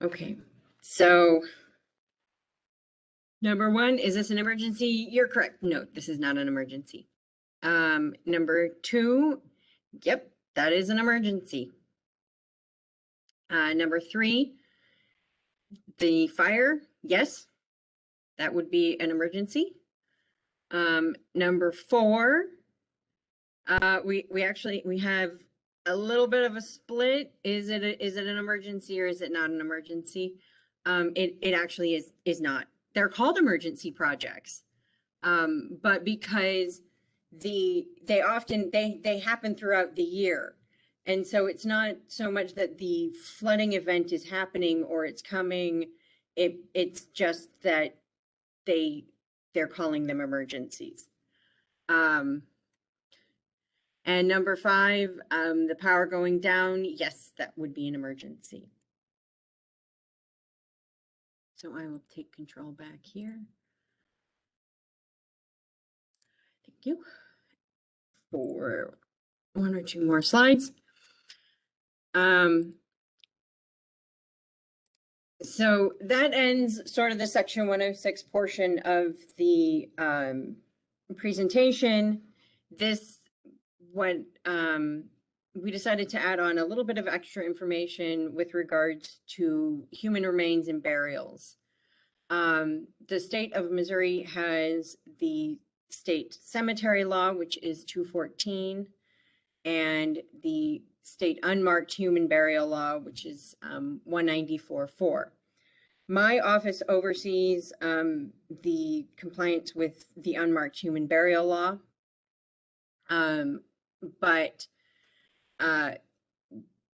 Okay, so number 1, is this an emergency? You're correct. No, this is not an emergency. Number 2, yep, that is an emergency. Number 3, the fire, yes, that would be an emergency. Number 4, we have a little bit of a split. Is it an emergency or is it not an emergency? It actually is not. They're called emergency projects, but because they happen throughout the year, and so it's not so much that the flooding event is happening or it's coming. It's just that they're calling them emergencies. And number 5, the power going down, yes, that would be an emergency. So I will take control back here. Thank you. For 1 or 2 more slides. So that ends sort of the section 106 portion of the presentation. We decided to add on a little bit of extra information with regards to human remains and burials. The state of Missouri has the state cemetery law, which is 214, and the state unmarked human burial law, which is 194.4. My office oversees the compliance with the unmarked human burial law. But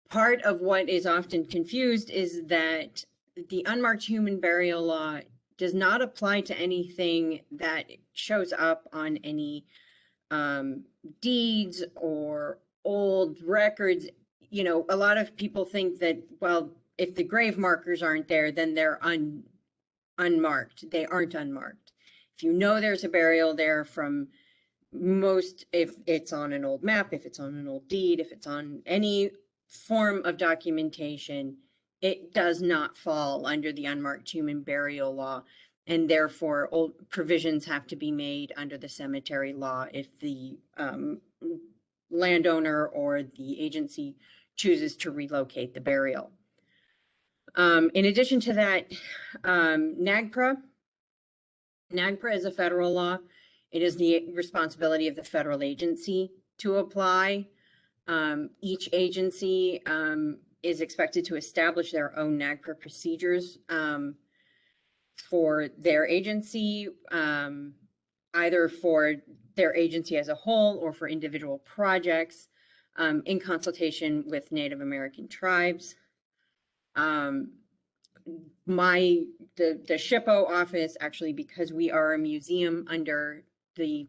part of what is often confused is that the unmarked human burial law does not apply to anything that shows up on any deeds or old records. You know, a lot of people think that, well, if the grave markers aren't there, then they're unmarked. They aren't unmarked. If you know there's a burial there from if it's on an old map, if it's on an old deed, if it's on any form of documentation, it does not fall under the unmarked human burial law, and therefore old provisions have to be made under the cemetery law if the landowner or the agency chooses to relocate the burial. In addition to that, Nagpra is a federal law. It is the responsibility of the federal agency to apply. Each agency is expected to establish their own Nagpra procedures for their agency, either for their agency as a whole or for individual projects, in consultation with Native American tribes. The SHPO office, actually, because we are a museum under a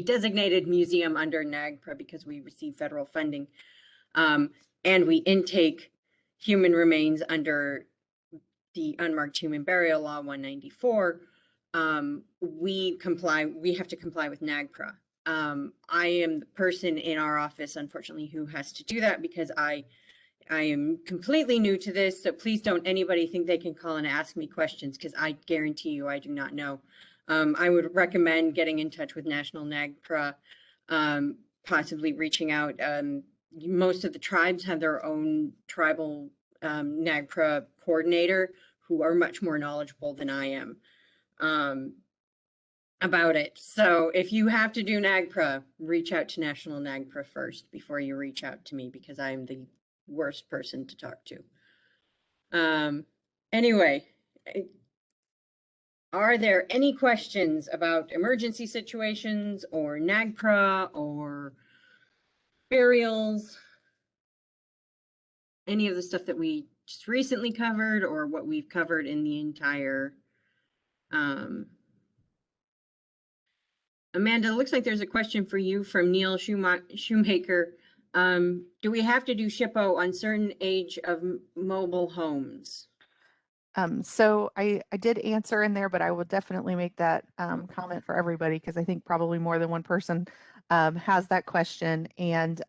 designated museum under Nagpra because we receive federal funding, and we intake human remains under the unmarked human burial law 194, we have to comply with Nagpra. I am the person in our office, unfortunately, who has to do that because I am completely new to this, so please don't anybody think they can call and ask me questions because I guarantee you I do not know. I would recommend getting in touch with National Nagpra possibly reaching out. Most of the tribes have their own tribal Nagpra coordinator who are much more knowledgeable than I am about it. So if you have to do Nagpra, reach out to National Nagpra first before you reach out to me, because I'm the worst person to talk to. Anyway, are there any questions about emergency situations or Nagpra or burials? Any of the stuff that we just recently covered or what we've covered in the entire Amanda, it looks like there's a question for you from Neil Shoemaker. Do we have to do SHPO on certain age of mobile homes? So I did answer in there, but I will definitely make that comment for everybody, because I think probably more than one person has that question. And,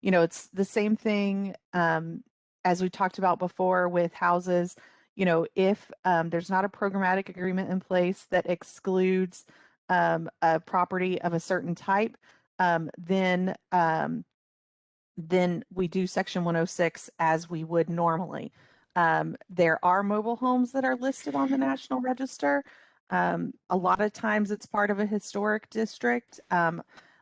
you know, it's the same thing as we talked about before with houses. You know, if there's not a programmatic agreement in place that excludes a property of a certain type, then we do Section 106 as we would normally. There are mobile homes that are listed on the National Register. A lot of times it's part of a historic district.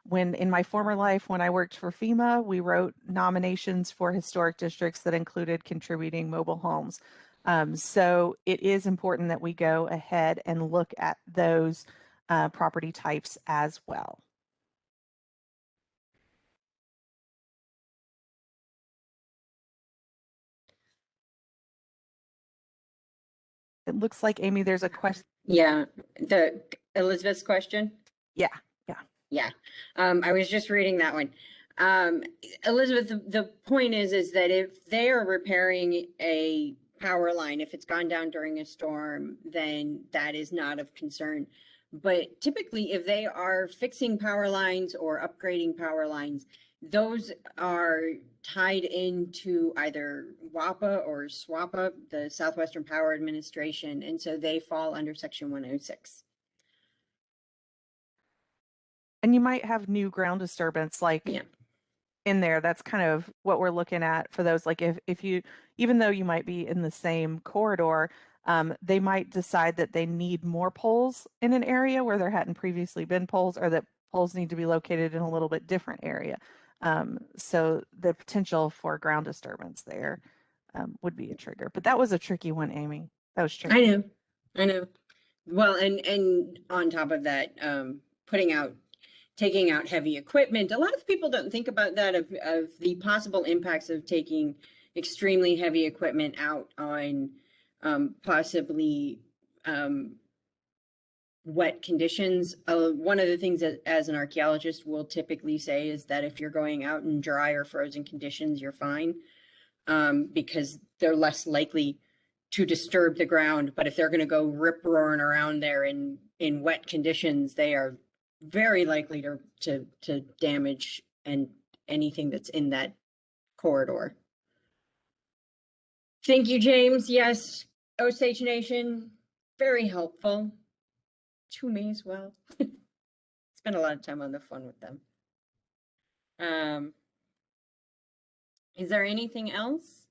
When in my former life, when I worked for FEMA, we wrote nominations for historic districts that included contributing mobile homes. So it is important that we go ahead and look at those property types as well. It looks like, Amy, there's a question. Yeah, the Elizabeth's question. Yeah. I was just reading that one. Elizabeth, the point is that if they are repairing a power line, if it's gone down during a storm, then that is not of concern. But typically, if they are fixing power lines or upgrading power lines, those are tied into either WAPA or SWAPA, the Southwestern Power Administration, and so they fall under Section 106. And you might have new ground disturbance in there. That's kind of what we're looking at for those. Like if you, even though you might be in the same corridor, they might decide that they need more poles in an area where there hadn't previously been poles, or that poles need to be located in a little bit different area. So the potential for ground disturbance there would be a trigger. But that was a tricky one, Amy. That was tricky. I know. Well, and on top of that, taking out heavy equipment. A lot of people don't think about that, of the possible impacts of taking extremely heavy equipment out on possibly wet conditions. One of the things that as an archaeologist will typically say is that if you're going out in dry or frozen conditions, you're fine, because they're less likely to disturb the ground. But if they're going to go rip roaring around there in wet conditions, they are very likely to damage and anything that's in that corridor. Thank you, James. Yes, Osage Nation, very helpful to me as well. Spent a lot of time on the phone with them. Is there anything else?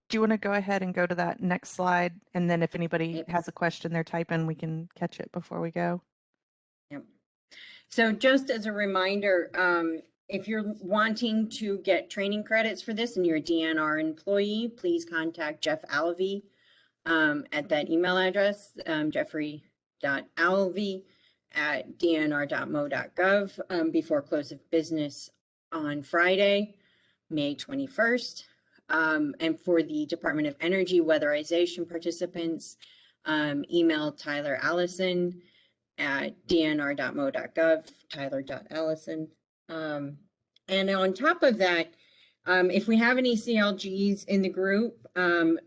Do you want to go ahead and go to that next slide? And then if anybody has a question they're typing, we can catch it before we go. Yep. So just as a reminder, if you're wanting to get training credits for this and you're a DNR employee, please contact Jeff Alvey at that email address, jeffrey.alvey@dnr.mo.gov before close of business on Friday, May 21st. And for the Department of Energy weatherization participants, email Tyler Allison at dnr.mo.gov, tyler.allison. And on top of that, if we have any CLGs in the group,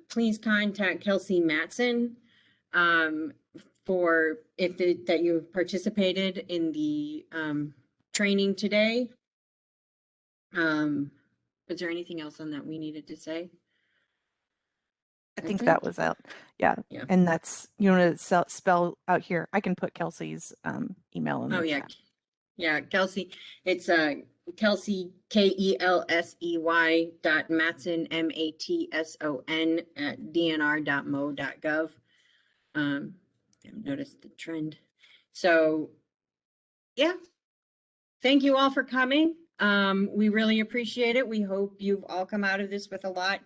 please contact Kelsey Matson for that you've participated in the training today. Was there anything else on that we needed to say? I think That's that it. was out. Yeah. Yeah. And that's, you want to spell out here. I can put Kelsey's email in Oh the yeah. chat. Yeah, Kelsey. It's Kelsey KELSEY.Matson MATSON at dnr.mo.gov. I've noticed the trend. So yeah, thank you all for coming. We really appreciate it. We hope you've all come out of this with a lot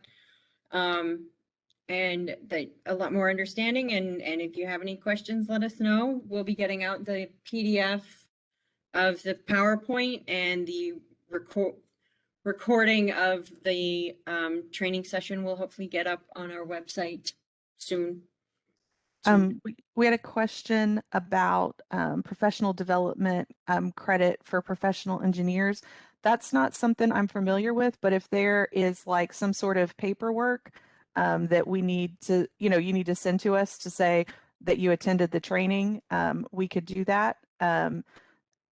and a lot more understanding. And if you have any questions, let us know. We'll be getting out the PDF of the PowerPoint and the recording of the training session will hopefully get up on our website soon. We had a question about professional development credit for professional engineers. That's not something I'm familiar with, but if there is like some sort of paperwork that we need to, you need to send to us to say that you attended the training, we could do that.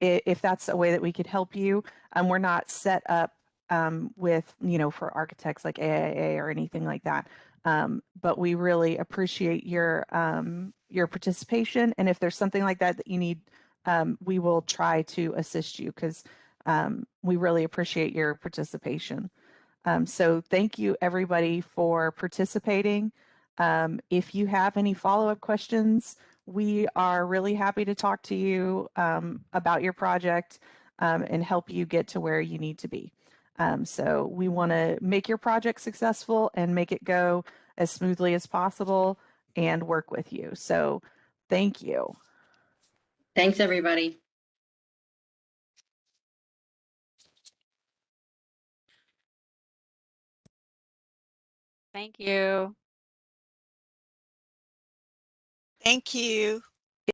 If that's a way that we could help you. We're not set up with, for architects like AIA or anything like that. But we really appreciate your participation. And if there's something like that that you need, we will try to assist you because we really appreciate your participation. So thank you everybody for participating. If you have any follow-up questions, we are really happy to talk to you about your project and help you get to where you need to be. So we want to make your project successful and make it go as smoothly as possible and work with you. So thank you. Thanks, everybody. Thank you. Thank you.